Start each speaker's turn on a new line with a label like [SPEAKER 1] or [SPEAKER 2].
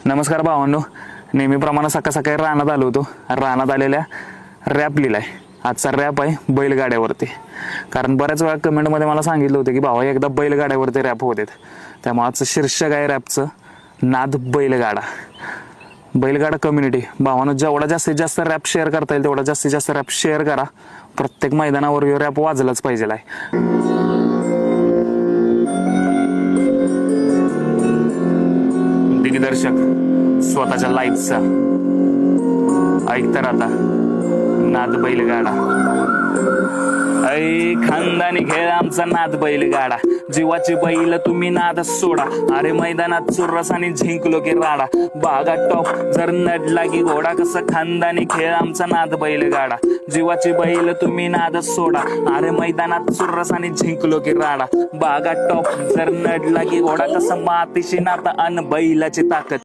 [SPEAKER 1] नमस्कार भावांनो, नेहमीप्रमाणे सकाळ सकाळी रानात आलो होतो. रानात आलेल्या रॅप लिहिलाय. आजचा रॅप आहे बैलगाड्यावरती. कारण बऱ्याच वेळा कमेंटमध्ये मला सांगितलं होतं की भावा एकदा बैलगाड्यावरती रॅप होत आहेत. त्यामुळे आजचं शीर्षक आहे रॅपचं नाद बैलगाडा. बैलगाडा कम्युनिटी भावांनो, जेवढा जास्तीत जास्त रॅप शेअर करता येईल तेवढा जास्तीत जास्त रॅप शेअर करा. प्रत्येक मैदानावर रॅप वाजलाच पाहिजे आहे. दिग्दर्शक स्वतःच्या लाईफचा ऐकता राहता नाद बैलगाडा. ऐ खानदानी खेळ आमचा नाद बैलगाडा. जीवाची बैल तुम्ही नाद सोडा. अरे मैदानात चुर्रस आणि झिंकलो की राडा. बागा टॉप जर नडला की घोडा. कसं खानदानी खेळ आमचा नाद बैलगाडा. जीवाची बैल तुम्ही नाद सोडा. अरे मैदानात चुर्रस आणि झिंकलो की राडा. बागा टॉप जर नडला की घोडा. कसं मातीशी नाता अन बैलाची ताकद.